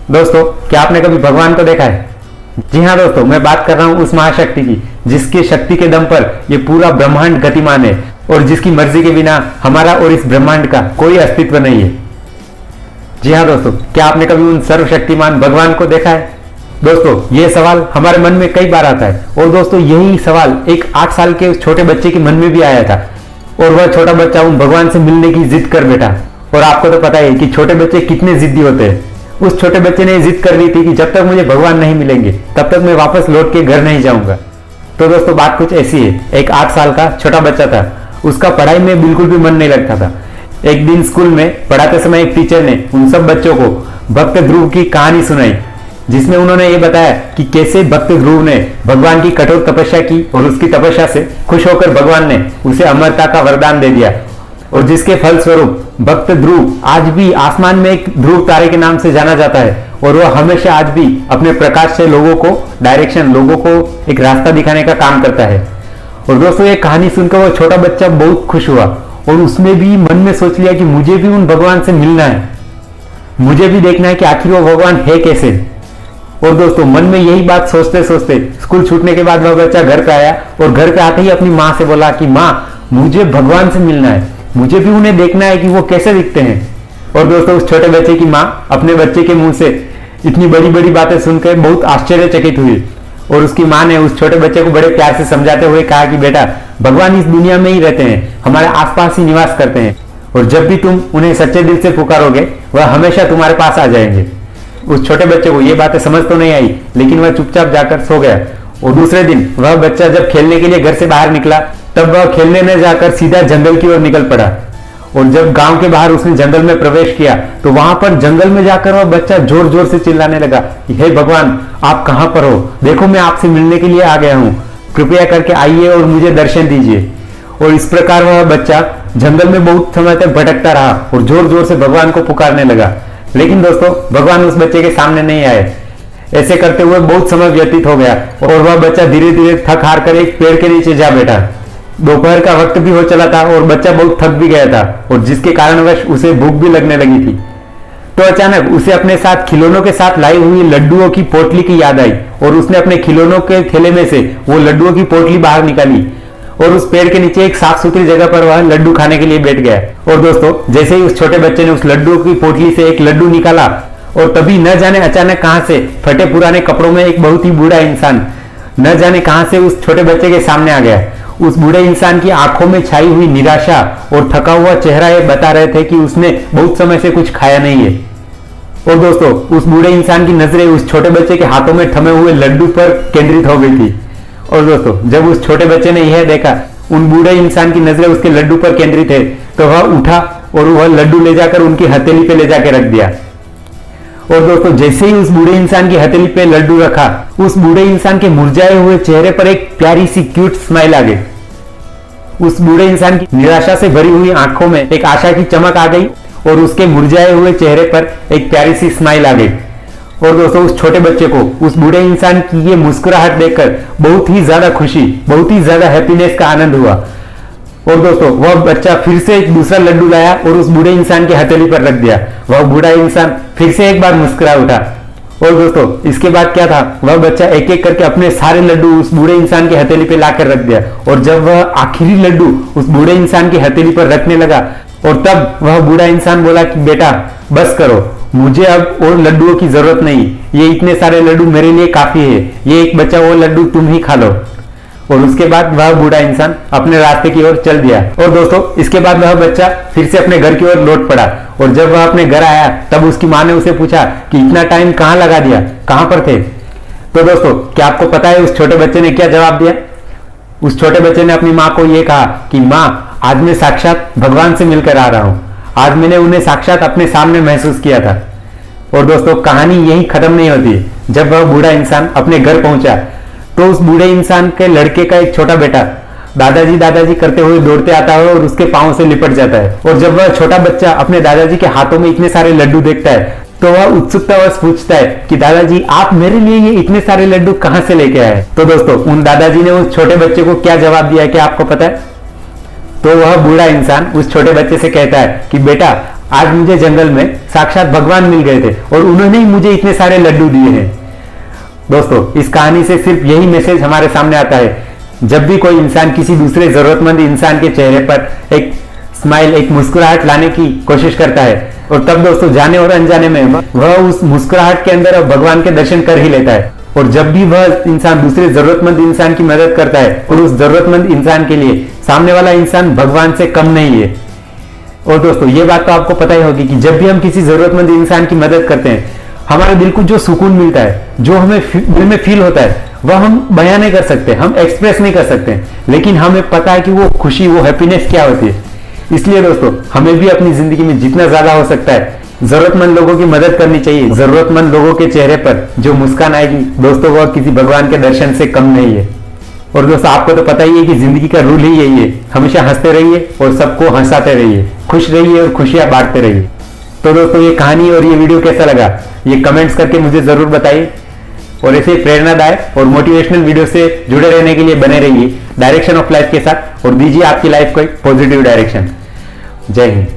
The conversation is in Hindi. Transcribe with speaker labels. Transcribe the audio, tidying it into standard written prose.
Speaker 1: दोस्तों, क्या आपने कभी भगवान को देखा है? जी हाँ दोस्तों, मैं बात कर रहा हूँ उस महाशक्ति की जिसकी शक्ति के दम पर ये पूरा ब्रह्मांड गतिमान है और जिसकी मर्जी के बिना हमारा और इस ब्रह्मांड का कोई अस्तित्व नहीं है। जी हाँ दोस्तों, क्या आपने कभी उन सर्वशक्तिमान भगवान को देखा है? दोस्तों, ये सवाल हमारे मन में कई बार आता है और दोस्तों यही सवाल एक 8 साल के उस छोटे बच्चे के मन में भी आया था और वह छोटा बच्चा उन भगवान से मिलने की जिद कर बैठा। और आपको तो पता है कि छोटे बच्चे कितने जिद्दी होते हैं। उस छोटे बच्चे ने जिद कर ली थी कि जब तक मुझे भगवान नहीं मिलेंगे तब तक मैं वापस लौट के घर नहीं जाऊंगा। तो दोस्तों, बात कुछ ऐसी है। एक 8 साल का छोटा बच्चा था, उसका पढ़ाई में बिल्कुल भी मन नहीं लगता था। एक दिन स्कूल में पढ़ाते समय एक टीचर ने उन सब बच्चों को भक्त ध्रुव की कहानी सुनाई, जिसमें उन्होंने ये बताया कि कैसे भक्त ध्रुव ने भगवान की कठोर तपस्या की और उसकी तपस्या से खुश होकर भगवान ने उसे अमरता का वरदान दे दिया और जिसके फलस्वरूप भक्त ध्रुव आज भी आसमान में एक ध्रुव तारे के नाम से जाना जाता है और वह हमेशा आज भी अपने प्रकाश से लोगों को डायरेक्शन, लोगों को एक रास्ता दिखाने का काम करता है। और दोस्तों, ये कहानी सुनकर वो छोटा बच्चा बहुत खुश हुआ और उसने भी मन में सोच लिया कि मुझे भी उन भगवान से मिलना है, मुझे भी देखना है कि आखिर वो भगवान है कैसे। और दोस्तों, मन में यही बात सोचते सोचते स्कूल छूटने के बाद वह बच्चा घर पे आया और घर पे आते ही अपनी माँ से बोला कि माँ, मुझे भगवान से मिलना है, मुझे भी उन्हें देखना है कि वो कैसे दिखते हैं। और दोस्तों, उस छोटे बच्चे की माँ अपने बच्चे के मुंह से इतनी बड़ी बड़ी बातें सुनकर बहुत आश्चर्यचकित हुई और उसकी माँ ने उस छोटे बच्चे को बड़े प्यार से समझाते हुए कहा कि बेटा, भगवान इस दुनिया में ही रहते हैं, हमारे आसपास ही निवास करते हैं और जब भी तुम उन्हें सच्चे दिल से पुकारोगे वह हमेशा तुम्हारे पास आ जाएंगे। उस छोटे बच्चे को ये बातें समझ तो नहीं आई, लेकिन वह चुपचाप जाकर सो गया। और दूसरे दिन वह बच्चा जब खेलने के लिए घर से बाहर निकला तब वह खेलने न जाकर सीधा जंगल की ओर निकल पड़ा। और जब गांव के बाहर उसने जंगल में प्रवेश किया तो वहां पर जंगल में जाकर वह बच्चा जोर जोर से चिल्लाने लगा, हे भगवान, आप कहां पर हो? देखो, मैं आपसे मिलने के लिए आ गया हूं, कृपया करके आइए और मुझे दर्शन दीजिए। और इस प्रकार वह बच्चा जंगल में बहुत समय तक भटकता रहा और जोर जोर से भगवान को पुकारने लगा। लेकिन दोस्तों, भगवान उस बच्चे के सामने नहीं आए। ऐसे करते हुए बहुत समय व्यतीत हो गया और वह बच्चा धीरे धीरे थक हार कर एक पेड़ के नीचे जा बैठा। दोपहर का वक्त भी हो चला था और बच्चा बहुत थक भी गया था और जिसके कारणवश उसे भूख भी लगने लगी थी। तो अचानक उसे अपने साथ खिलौनों के साथ लाई हुई लड्डुओं की पोटली की याद आई और उसने अपने खिलौनों के थैले में से वो लड्डुओं की पोटली बाहर निकाली और उस पेड़ के नीचे एक साफ सुथरी जगह पर वह लड्डू खाने के लिए बैठ गया। और दोस्तों, जैसे ही उस छोटे बच्चे ने उस लड्डू की पोटली से एक लड्डू निकाला और तभी न जाने अचानक कहां से फटे पुराने कपड़ों में एक बहुत ही बूढ़ा इंसान न जाने कहां से उस छोटे बच्चे के सामने आ गया। उस बूढ़े इंसान की आंखों में छाई हुई निराशा और थका हुआ चेहरा ये बता रहे थे कि उसने बहुत समय से कुछ खाया नहीं है। और दोस्तों, उस बूढ़े इंसान की नजरें उस छोटे बच्चे के हाथों में थमे हुए लड्डू पर केंद्रित हो गई थी। और दोस्तों, जब उस छोटे बच्चे ने यह देखा उन बूढ़े इंसान की नजरें उसके लड्डू पर केंद्रित है तो वह उठा और वह लड्डू ले जाकर उनकी हथेली पे ले जाकर रख दिया। और दोस्तों, जैसे ही उस बूढ़े इंसान की हथेली पे लड्डू रखा, उस बूढ़े इंसान के मुरझाए हुए चेहरे पर एक प्यारी सी क्यूट स्माइल आ गई। उस बूढ़े इंसान की निराशा से भरी हुई आंखों में एक आशा की चमक आ गई और उसके मुरझाए हुए चेहरे पर एक प्यारी सी स्माइल आ गई। और दोस्तों, उस छोटे बच्चे को उस बूढ़े इंसान की ये मुस्कुराहट देखकर बहुत ही ज्यादा खुशी, बहुत ही ज्यादा हैप्पीनेस का आनंद हुआ। और दोस्तों, वह बच्चा फिर से एक दूसरा लड्डू लाया और उस बूढ़े इंसान की हथेली पर रख दिया। वह बूढ़ा इंसान फिर से एक बार मुस्कुरा उठा। और दोस्तों, इसके बाद क्या था, वह बच्चा एक एक करके अपने सारे लड्डू उस बूढ़े इंसान की हथेली पे लाकर रख दिया। और जब वह आखिरी लड्डू उस बूढ़े इंसान की हथेली पर रखने लगा और तब वह बूढ़ा इंसान बोला कि बेटा, बस करो, मुझे अब और लड्डुओं की जरूरत नहीं, ये इतने सारे लड्डू मेरे लिए काफी है, ये एक बचा वो लड्डू तुम ही खा लो। और उसके बाद वह बूढ़ा इंसान अपने रास्ते की ओर चल दिया। और दोस्तों, इसके बाद वह बच्चा फिर से अपने घर की ओर लौट पड़ा और जब वह अपने घर आया तब उसकी माँ ने उसे पूछा कि इतना टाइम कहाँ लगा दिया, कहाँ पर थे? तो दोस्तों, क्या आपको पता है उस छोटे बच्चे ने क्या जवाब दिया? उस छोटे बच्चे ने अपनी माँ को यह कहा कि माँ, आज मैं साक्षात भगवान से मिलकर आ रहा हूँ, आज मैंने उन्हें साक्षात अपने सामने महसूस किया था। और दोस्तों, कहानी यही खत्म नहीं होती। जब वह बूढ़ा इंसान अपने घर पहुंचा तो उस बूढ़े इंसान के लड़के का एक छोटा बेटा दादाजी दादाजी करते हुए दौड़ते आता है और उसके पांव से लिपट जाता है। और जब वह छोटा बच्चा अपने दादाजी के हाथों में इतने सारे लड्डू देखता है तो वह उत्सुकतावश पूछता है कि दादाजी, आप मेरे लिए ये इतने सारे लड्डू कहां से लेके आए? तो दोस्तों, उन दादाजी ने उस छोटे बच्चे को क्या जवाब दिया, क्या आपको पता है? तो वह बूढ़ा इंसान उस छोटे बच्चे से कहता है कि बेटा, आज मुझे जंगल में साक्षात भगवान मिल गए थे और उन्होंने ही मुझे इतने सारे लड्डू दिए हैं। दोस्तों, इस कहानी से सिर्फ यही मैसेज हमारे सामने आता है, जब भी कोई इंसान किसी दूसरे जरूरतमंद इंसान के चेहरे पर एक स्माइल, एक मुस्कुराहट लाने की कोशिश करता है, और तब दोस्तों जाने और अनजाने में वह उस मुस्कुराहट के अंदर भगवान के दर्शन कर ही लेता है। और जब भी वह इंसान दूसरे जरूरतमंद इंसान की मदद करता है और उस जरूरतमंद इंसान के लिए सामने वाला इंसान भगवान से कम नहीं है। और दोस्तों, ये बात तो आपको पता ही होगी कि जब भी हम किसी जरूरतमंद इंसान की मदद करते हैं, हमारे दिल को जो सुकून मिलता है, जो हमें दिल में फील होता है, वह हम बयां नहीं कर सकते, हम एक्सप्रेस नहीं कर सकते, लेकिन हमें पता है कि वो खुशी, वो हैप्पीनेस क्या होती है। इसलिए दोस्तों, हमें भी अपनी जिंदगी में जितना ज्यादा हो सकता है जरूरतमंद लोगों की मदद करनी चाहिए। जरूरतमंद लोगों के चेहरे पर जो मुस्कान आएगी दोस्तों, वह किसी भगवान के दर्शन से कम नहीं है। और दोस्तों, आपको तो पता ही है कि जिंदगी का रूल ही यही है, हमेशा हंसते रहिए और सबको हंसाते रहिए, खुश रहिए और खुशियां बांटते रहिए। तो दोस्तों, ये कहानी और ये वीडियो कैसा लगा, ये कमेंट्स करके मुझे जरूर बताइए। और ऐसे प्रेरणादायक और मोटिवेशनल वीडियो से जुड़े रहने के लिए बने रहिए डायरेक्शन ऑफ लाइफ के साथ, और दीजिए आपकी लाइफ को एक पॉजिटिव डायरेक्शन। जय हिंद।